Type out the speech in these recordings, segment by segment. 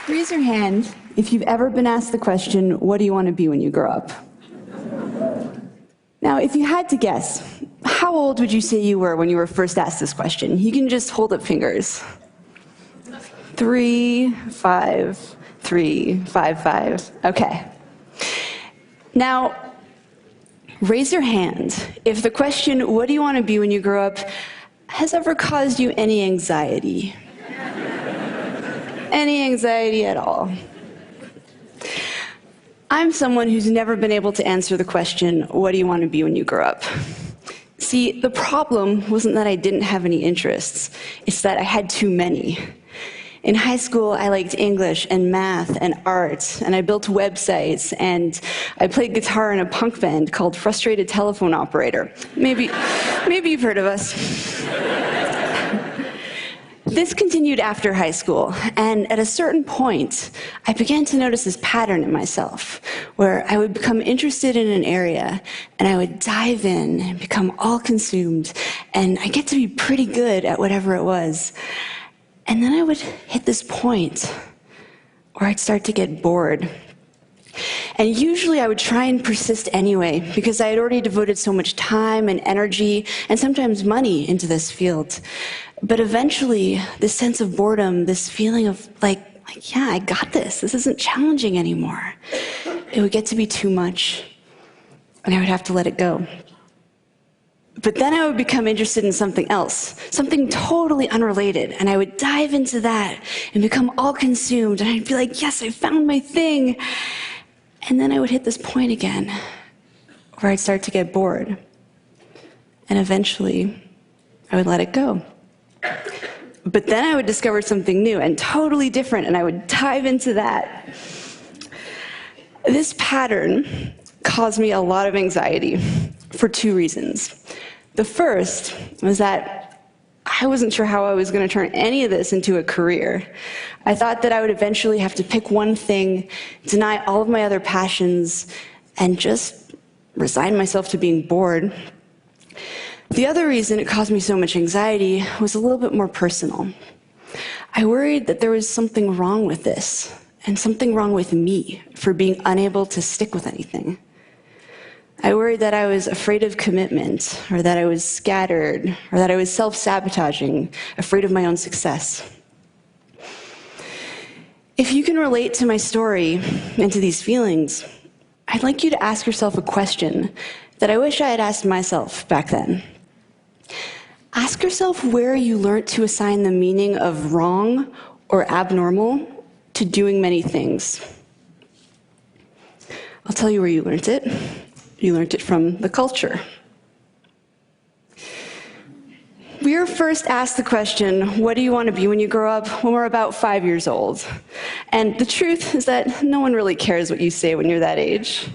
Raise your hand if you've ever been asked the question, what do you want to be when you grow up? Now, if you had to guess, how old would you say you were when you were first asked this question? You can just hold up fingers. 3, 5, 3, 5, 5. Okay. Now, raise your hand if the question, what do you want to be when you grow up, has ever caused you any anxiety? Any anxiety at all? I'm someone who's never been able to answer the question, what do you want to be when you grow up? See, the problem wasn't that I didn't have any interests, it's that I had too many. In high school, I liked English and math and art, and I built websites, and I played guitar in a punk band called Frustrated Telephone Operator. Maybe you've heard of us. This continued after high school, and at a certain point, I began to notice this pattern in myself, where I would become interested in an area, and I would dive in and become all consumed, and I get to be pretty good at whatever it was. And then I would hit this point where I'd start to get bored. And usually I would try and persist anyway, because I had already devoted so much time and energy, and sometimes money, into this field. But eventually, this sense of boredom, this feeling of like, yeah, I got this. This isn't challenging anymore. It would get to be too much, and I would have to let it go. But then I would become interested in something else, something totally unrelated, and I would dive into that and become all consumed, and I'd be like, yes, I found my thing. And then I would hit this point again, where I'd start to get bored. And eventually, I would let it go. But then I would discover something new and totally different, and I would dive into that. This pattern caused me a lot of anxiety for 2 reasons. The first was that I wasn't sure how I was going to turn any of this into a career. I thought that I would eventually have to pick one thing, deny all of my other passions, and just resign myself to being bored. The other reason it caused me so much anxiety was a little bit more personal. I worried that there was something wrong with this, and something wrong with me for being unable to stick with anything. I worried that I was afraid of commitment, or that I was scattered, or that I was self-sabotaging, afraid of my own success. If you can relate to my story and to these feelings, I'd like you to ask yourself a question that I wish I had asked myself back then. Ask yourself where you learned to assign the meaning of wrong or abnormal to doing many things. I'll tell you where you learned it. You learned it from the culture. We are first asked the question, what do you want to be when you grow up, when we're about 5 years old. And the truth is that no one really cares what you say when you're that age.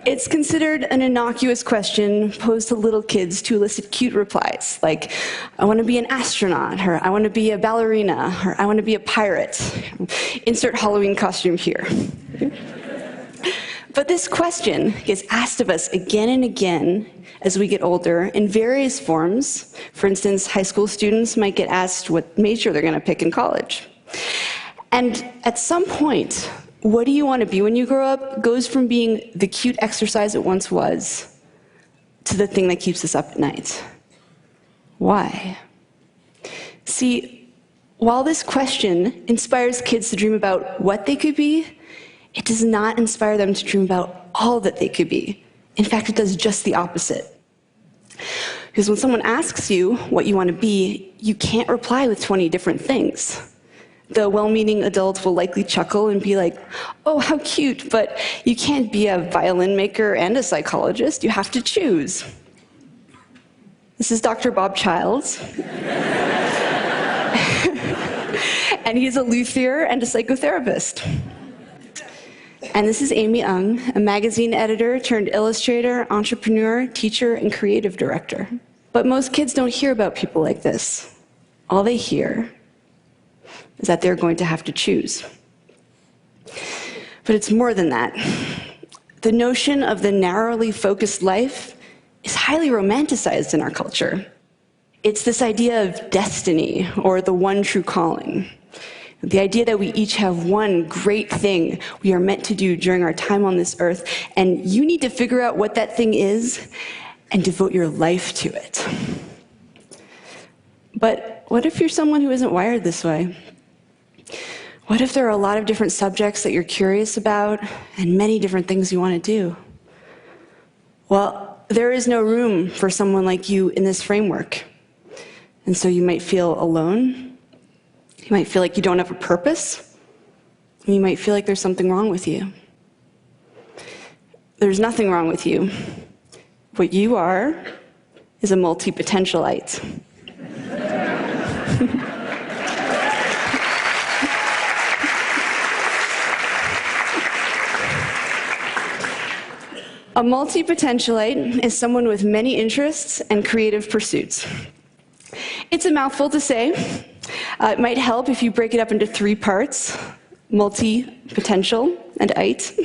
It's considered an innocuous question posed to little kids to elicit cute replies, like, I want to be an astronaut, or I want to be a ballerina, or I want to be a pirate. Insert Halloween costume here. But this question gets asked of us again and again as we get older in various forms. For instance, high school students might get asked what major they're going to pick in college. And at some point, what do you want to be when you grow up goes from being the cute exercise it once was to the thing that keeps us up at night. Why? See, while this question inspires kids to dream about what they could be, it does not inspire them to dream about all that they could be. In fact, it does just the opposite. Because when someone asks you what you want to be, you can't reply with 20 different things. The well-meaning adult will likely chuckle and be like, oh, how cute, but you can't be a violin maker and a psychologist. You have to choose. This is Dr. Bob Childs. And he's a luthier and a psychotherapist. And this is Amy Ung, a magazine editor turned illustrator, entrepreneur, teacher, and creative director. But most kids don't hear about people like this. All they hear is that they're going to have to choose. But it's more than that. The notion of the narrowly focused life is highly romanticized in our culture. It's this idea of destiny, or the one true calling. The idea that we each have one great thing we are meant to do during our time on this earth, and you need to figure out what that thing is and devote your life to it. But what if you're someone who isn't wired this way? What if there are a lot of different subjects that you're curious about and many different things you want to do? Well, there is no room for someone like you in this framework. And so you might feel alone. You might feel like you don't have a purpose. And you might feel like there's something wrong with you. There's nothing wrong with you. What you are is a multi-potentialite. A multi-potentialite is someone with many interests and creative pursuits. It's a mouthful to say. It might help if you break it up into 3 parts: multi-potential and ite.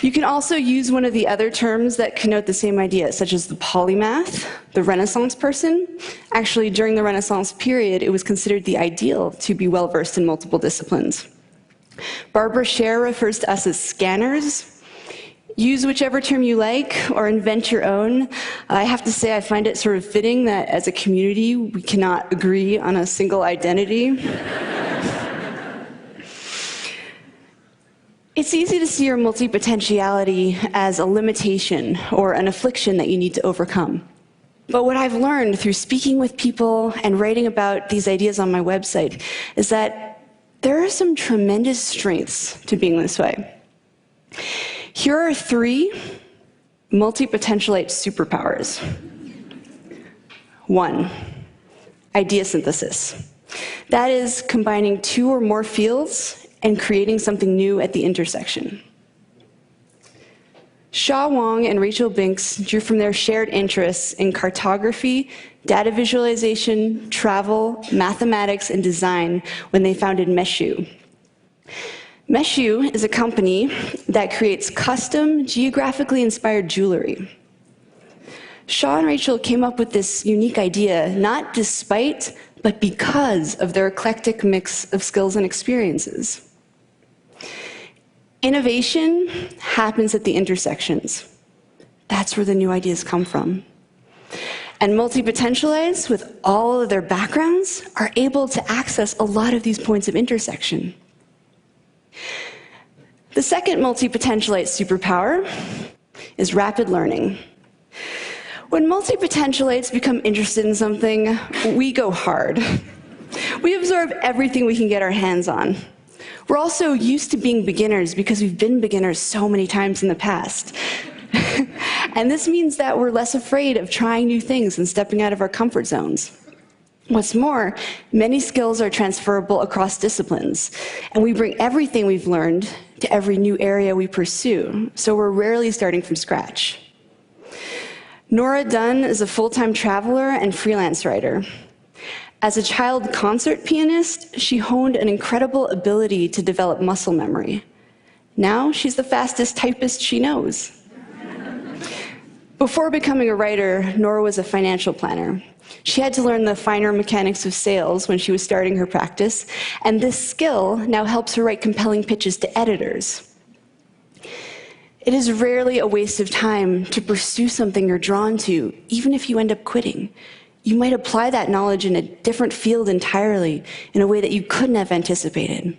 You can also use one of the other terms that connote the same idea, such as the polymath, the Renaissance person. Actually, during the Renaissance period, it was considered the ideal to be well-versed in multiple disciplines. Barbara Scher refers to us as scanners. Use whichever term you like, or invent your own. I have to say, I find it sort of fitting that as a community, we cannot agree on a single identity. It's easy to see your multipotentiality as a limitation or an affliction that you need to overcome. But what I've learned through speaking with people and writing about these ideas on my website is that there are some tremendous strengths to being this way. Here are 3 multipotentialite superpowers. 1, idea synthesis. That is combining 2 or more fields and creating something new at the intersection. Sha Wang and Rachel Binks drew from their shared interests in cartography, data visualization, travel, mathematics, and design when they founded Meshu. Meshu is a company that creates custom, geographically inspired jewelry. Shaw and Rachel came up with this unique idea, not despite, but because of their eclectic mix of skills and experiences. Innovation happens at the intersections. That's where the new ideas come from. And multipotentialites, with all of their backgrounds, are able to access a lot of these points of intersection. The second multipotentialite superpower is rapid learning. When multipotentialites become interested in something, we go hard. We absorb everything we can get our hands on. We're also used to being beginners because we've been beginners so many times in the past. And this means that we're less afraid of trying new things and stepping out of our comfort zones. What's more, many skills are transferable across disciplines, and we bring everything we've learned to every new area we pursue, so we're rarely starting from scratch. Nora Dunn is a full-time traveler and freelance writer. As a child concert pianist, she honed an incredible ability to develop muscle memory. Now she's the fastest typist she knows. Before becoming a writer, Nora was a financial planner. She had to learn the finer mechanics of sales when she was starting her practice, and this skill now helps her write compelling pitches to editors. It is rarely a waste of time to pursue something you're drawn to, even if you end up quitting. You might apply that knowledge in a different field entirely, in a way that you couldn't have anticipated.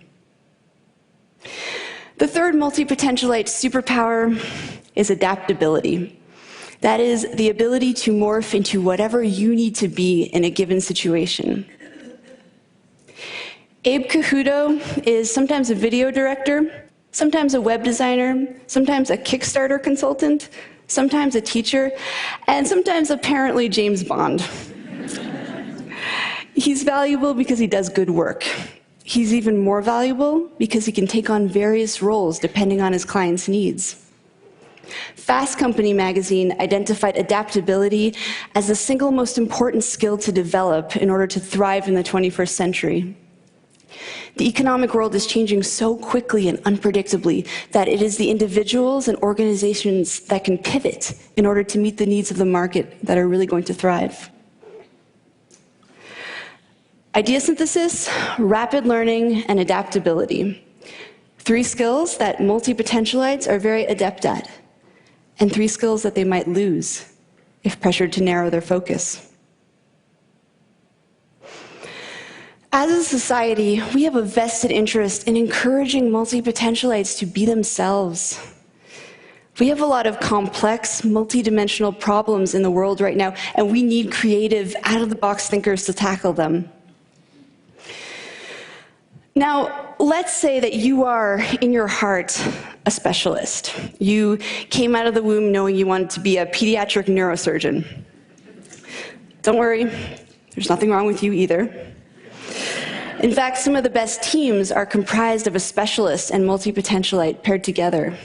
The third multipotentialite superpower is adaptability. That is the ability to morph into whatever you need to be in a given situation. Abe Cahuto is sometimes a video director, sometimes a web designer, sometimes a Kickstarter consultant, sometimes a teacher, and sometimes apparently James Bond. He's valuable because he does good work. He's even more valuable because he can take on various roles depending on his client's needs. Fast Company magazine identified adaptability as the single most important skill to develop in order to thrive in the 21st century. The economic world is changing so quickly and unpredictably that it is the individuals and organizations that can pivot in order to meet the needs of the market that are really going to thrive. Idea synthesis, rapid learning, and adaptability. 3 skills that multipotentialites are very adept at, and 3 skills that they might lose if pressured to narrow their focus. As a society, we have a vested interest in encouraging multipotentialites to be themselves. We have a lot of complex, multidimensional problems in the world right now, and we need creative, out-of-the-box thinkers to tackle them. Now, let's say that you are, in your heart, a specialist. You came out of the womb knowing you wanted to be a pediatric neurosurgeon. Don't worry, there's nothing wrong with you either. In fact, some of the best teams are comprised of a specialist and multipotentialite paired together.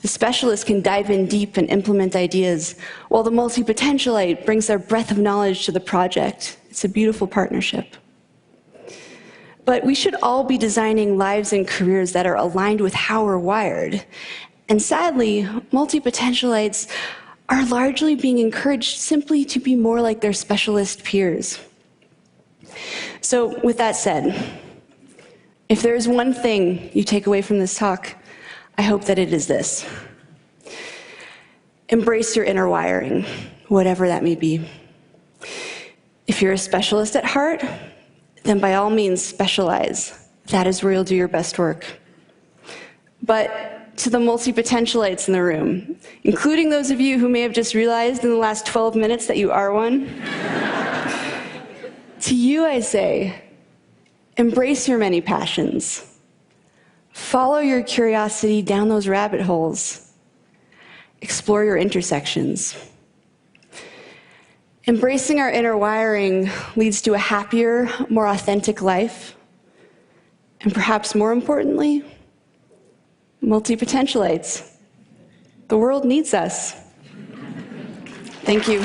The specialist can dive in deep and implement ideas, while the multipotentialite brings their breadth of knowledge to the project. It's a beautiful partnership. But we should all be designing lives and careers that are aligned with how we're wired. And sadly, multipotentialites are largely being encouraged simply to be more like their specialist peers. So with that said, if there is one thing you take away from this talk, I hope that it is this. Embrace your inner wiring, whatever that may be. If you're a specialist at heart, then by all means specialize. That is where you'll do your best work. But to the multipotentialites in the room, including those of you who may have just realized in the last 12 minutes that you are one, to you I say, embrace your many passions. Follow your curiosity down those rabbit holes. Explore your intersections. Embracing our inner wiring leads to a happier, more authentic life. And perhaps more importantly, multipotentialites. The world needs us. Thank you.